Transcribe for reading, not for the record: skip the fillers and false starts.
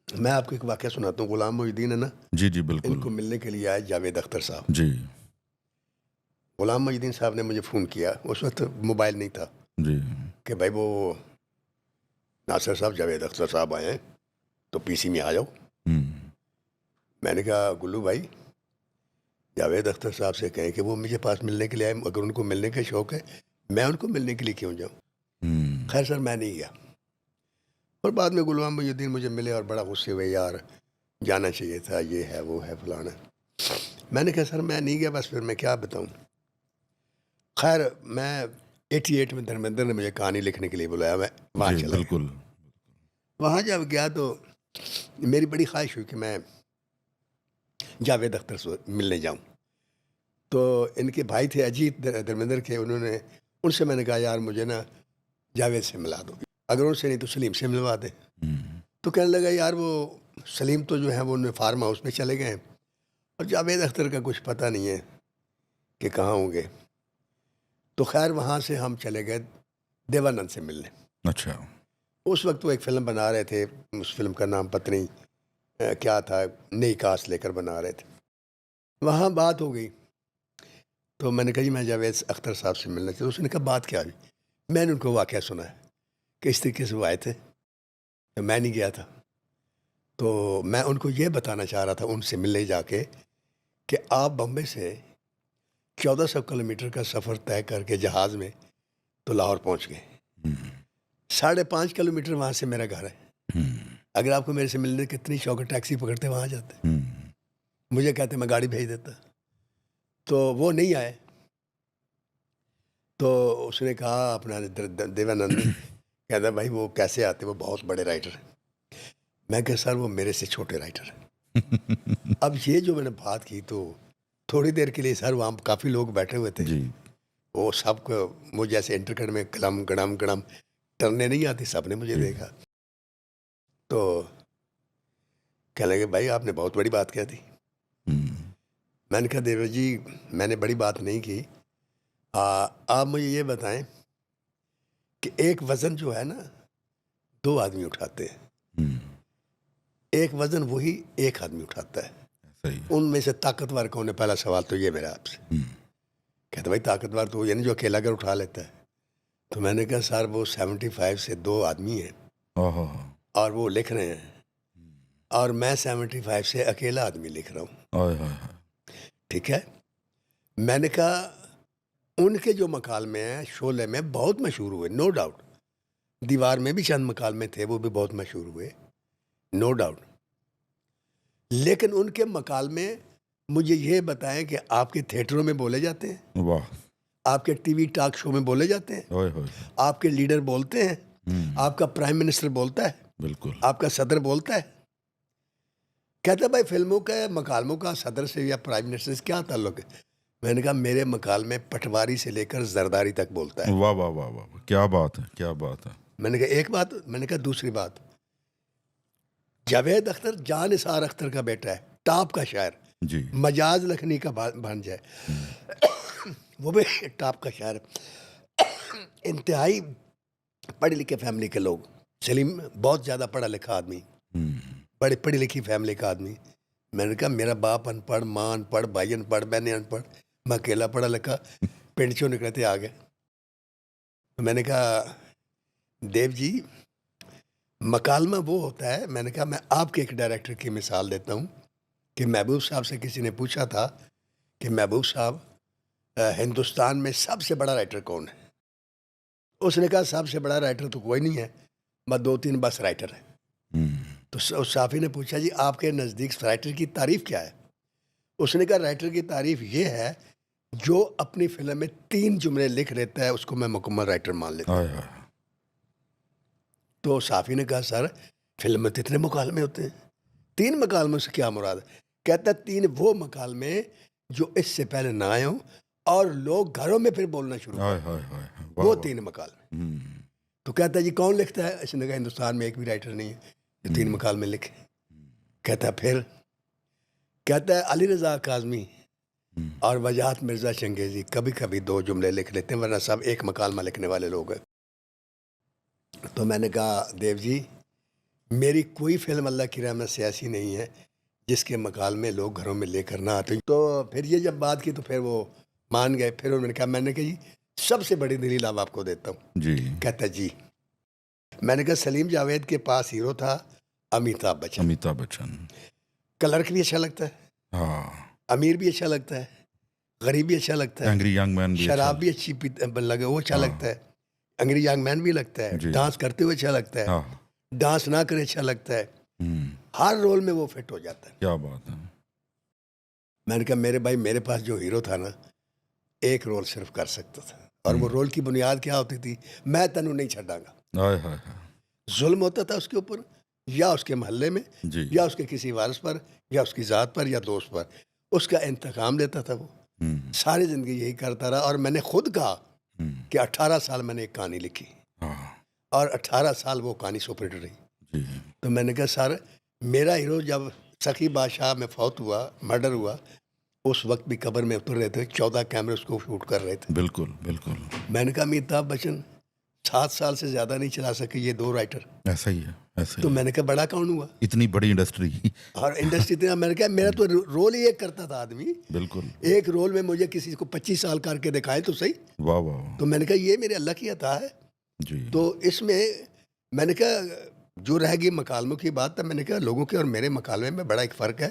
मैं आपको एक वाक़या सुनाता हूँ। गुलाम मोहिउद्दीन है ना, जी, जी, बिल्कुल। इनको मिलने के लिए आए जावेद अख्तर साहब। जी, गुलाम मोहिउद्दीन साहब ने मुझे फ़ोन किया, उस वक़्त मोबाइल नहीं था, जी। कि भाई वो नासिर साहब जावेद अख्तर साहब आए हैं, तो पीसी में आ जाओ। हुँ, मैंने कहा गुल्लू भाई, जावेद अख्तर साहब से कहें कि वो मुझे पास मिलने के लिए आए, अगर उनको मिलने का शौक है, मैं उनको मिलने के लिए क्यों जाऊँ? हुँ। खैर सर मैं नहीं गया और बाद में गुलाम मोहिउद्दीन मुझे मिले और बड़ा गुस्से हुए, यार जाना चाहिए था, ये है, वो है, फलाना है। मैंने कहा सर मैं नहीं गया, बस फिर मैं क्या बताऊँ? खैर मैं 88 में धर्मेंद्र ने मुझे कहानी लिखने के लिए बुलाया, मैं वहाँ जी, चला गया। बिल्कुल। वहाँ जब गया तो मेरी बड़ी ख़्वाहिश हुई कि मैं जावेद अख्तर से मिलने जाऊँ। तो इनके भाई थे अजीत धर्मेंद्र के, उन्होंने उनसे मैंने कहा यार मुझे ना जावेद से मिला दो, अगर उनसे नहीं तो सलीम से मिलवा दें। हुँ, तो कहने लगा यार वो सलीम तो जो है वो उन्हें फार्म हाउस में चले गए हैं और जावेद अख्तर का कुछ पता नहीं है कि कहाँ होंगे। तो खैर वहाँ से हम चले गए देवानंद से मिलने। अच्छा। उस वक़्त वो एक फ़िल्म बना रहे थे, उस फ़िल्म का नाम पता नहीं क्या था, नई कास्ट लेकर बना रहे थे। वहाँ बात हो गई, तो मैंने कहा जी मैं जावेद अख्तर साहब से मिलना चाहता हूँ। उसने कहा बात क्या हुई? मैंने उनको वाक़या सुनाया कि इस तरीके से वो आए थे, तो मैं नहीं गया था। तो मैं उनको ये बताना चाह रहा था उनसे मिलने जाके कि आप बम्बई से 1400 किलोमीटर का सफ़र तय करके जहाज़ में तो लाहौर पहुँच गए। हुँ, 5.5 किलोमीटर वहाँ से मेरा घर है। हुँ, अगर आपको मेरे से मिलने कितनी शौक है, टैक्सी पकड़ते वहाँ जाते। हुँ। मुझे कहते मैं गाड़ी भेज देता। तो वो नहीं आए। तो उसने कहा अपना देवानंद ने, कहता भाई वो कैसे आते, वो बहुत बड़े राइटर हैं। मैं कहा सर वो मेरे से छोटे राइटर हैं। अब ये जो मैंने बात की तो थोड़ी देर के लिए सर वहाँ काफ़ी लोग बैठे हुए थे। जी। वो सबको वो जैसे इंटरकट में कलम गड़म गड़म टर्नें नहीं आती, सबने मुझे जी। देखा। तो कहने लगे भाई आपने बहुत बड़ी बात कह दी। हुँ, मैंने कहा देवर जी मैंने बड़ी बात नहीं की। आप मुझे ये बताएं कि एक वज़न जो है ना 2 आदमी उठाते हैं। हुँ। एक वज़न वही एक आदमी उठाता है। सही है। उनमें से ताकतवर कौन है? पहला सवाल तो ये मेरा आपसे। हुँ। कहते भाई ताकतवर तो ये नहीं जो अकेला अगर उठा लेता है। तो मैंने कहा सर वो 75 से 2 आदमी हैं ओह हो, हो! और वो लिख रहे हैं और मैं 75 से अकेला आदमी लिख रहा हूँ। ओए होए होए! ठीक है? मैंने कहा उनके जो मकालमे हैं शोले में बहुत मशहूर हुए, नो डाउट। दीवार में भी चंद मकालमे थे, वो भी बहुत मशहूर हुए, नो डाउट। लेकिन उनके मकालमे मुझे ये बताएँ कि आपके थिएटरों में बोले जाते हैं? वाह! आपके टीवी टॉक शो में बोले जाते हैं? ओए होए होए! आपके लीडर बोलते हैं? हुँ, आपका प्राइम मिनिस्टर बोलता है? बिल्कुल। आपका सदर बोलता है? कहता है भाई फ़िल्मों के मकालमों का सदर से या प्राइम मिनिस्टर से क्या ताल्लुक है? मैंने कहा मेरे मकालमे पटवारी से लेकर ज़रदारी तक बोलता है। वाह, वाह, वाह, वाह, वाह! क्या बात है, क्या बात है! मैंने कहा एक बात, मैंने कहा दूसरी बात, जावेद अख्तर जान निसार अख्तर का बेटा है, टॉप का शायर, जी। मजाज लखनी का भांजा हुँ, है। वो भी टॉप का शायर है। इंतहाई पढ़े लिखे फैमिली के लोग। सलीम बहुत ज़्यादा पढ़ा लिखा आदमी, हुँ। बड़ी पढ़ी लिखी फैमिली का आदमी। मैंने कहा मेरा बाप अनपढ़, माँ अनपढ़, भाई अनपढ़, मैंने अनपढ़, मैं अकेला पढ़ा लिखा, पिंड चों निकलते आ गए। तो मैंने कहा देव जी मकालमा वो होता है, मैंने कहा मैं आपके एक डायरेक्टर की मिसाल देता हूँ कि महबूब साहब से किसी ने पूछा था कि महबूब साहब हिंदुस्तान में सबसे बड़ा राइटर कौन है? उसने कहा सबसे बड़ा राइटर तो कोई नहीं है, बस 2-3 बस राइटर हैं। हुँ, तो उस साफ़ी ने पूछा जी आपके नज़दीक राइटर की तारीफ़ क्या है? उसने कहा राइटर की तारीफ़ ये है जो अपनी फ़िल्म में 3 जुमले लिख लेता है उसको मैं मुकम्मल राइटर मान लेता आय हूँ। हाय! तो साफ़ी ने कहा सर फ़िल्म में तो इतने मुकालमे होते हैं, 3 मुकालमों से क्या मुराद है? कहता है 3 वो मुकालमे जो इससे पहले ना आए हों और लोग घरों में फिर बोलना शुरू कर आय दें, हाय हाय! वाह, वो वाह! 3 मुकालमे। हुँ, तो कहता है जी कौन लिखता है? इसने कहा हिंदुस्तान में एक भी राइटर नहीं है जो 3 हुँ, मुकालमे लिखे। कहता है फिर? कहता है अली रज़ा काज़मी हुँ। और वजाहत मिर्ज़ा चंगेज़ी कभी-कभी 2 जुमले लिख लेते हैं वरना सब एक मकालमा लिखने वाले लोग हैं। तो मैंने कहा देव जी मेरी कोई फिल्म अल्लाह की रहमत से ऐसी नहीं है जिसके मकालमे लोग घरों में लेकर ना आते। तो फिर ये जब बात की तो फिर वो मान गए। फिर उन्होंने कहा, मैंने कहा जी सबसे बड़ी दलील अब आपको देता हूँ। जी। कहता जी, मैंने कहा सलीम जावेद के पास हीरो था अमिताभ बच्चन। अमिताभ बच्चन। क्लर्क भी अच्छा लगता है, हाँ। अमीर भी अच्छा लगता है, गरीब भी अच्छा लगता है, एंग्री यंग मैन भी शराब अच्छा। भी अच्छी लगे वो अच्छा हाँ। लगता है, अंग्रेजी यंग मैन भी लगता है, जी। डांस करते हुए अच्छा लगता है, हाँ। डांस ना करे अच्छा लगता है। हम्म, हर रोल में वो फिट हो जाता है। क्या बात है। मैंने कहा मेरे भाई, मेरे पास जो हीरो था ना, एक रोल सिर्फ कर सकता था, और वो रोल की बुनियाद क्या होती थी? मैं तनु नहीं छड़ांगा। हाय हाय हाय। जुल्म होता था उसके ऊपर, या उसके मोहल्ले में, जी। या उसके किसी वारिस पर, या उसकी ज़ात पर, या दोस्त पर, उसका इंतकाम लेता था वो। हम्म, सारी ज़िंदगी यही करता रहा। और मैंने खुद कहा हम्म, कि 18 साल मैंने एक कहानी लिखी, हाँ। और 18 साल वो कहानी सुपरहिट रही। जी। तो मैंने कहा सर, मेरा हीरो जब सखी बादशाह में फौत हुआ, मर्डर हुआ, उस वक्त भी कब्र में उतर रहे थे, 14 कैमरे उसको शूट कर रहे थे। बिल्कुल बिल्कुल। मैंने कहा अमिताभ बच्चन 7 साल से ज़्यादा नहीं चला सके ये 2 राइटर। ऐसा ही है, ऐसा तो ही है। मैंने कहा बड़ा कौन हुआ? इतनी बड़ी इंडस्ट्री। और इंडस्ट्री इतना, मैंने कहा मेरा तो रोल ही एक करता था आदमी। बिल्कुल। एक रोल में मुझे किसी को 25 साल करके दिखाए तो सही। वाह वाह वाह। तो मैंने कहा ये मेरे अल्लाह की अता है। जी। तो इसमें मैंने कहा जो रह गई मकालमों की बात, तब मैंने कहा लोगों के और मेरे मकालमे में बड़ा एक फ़र्क है।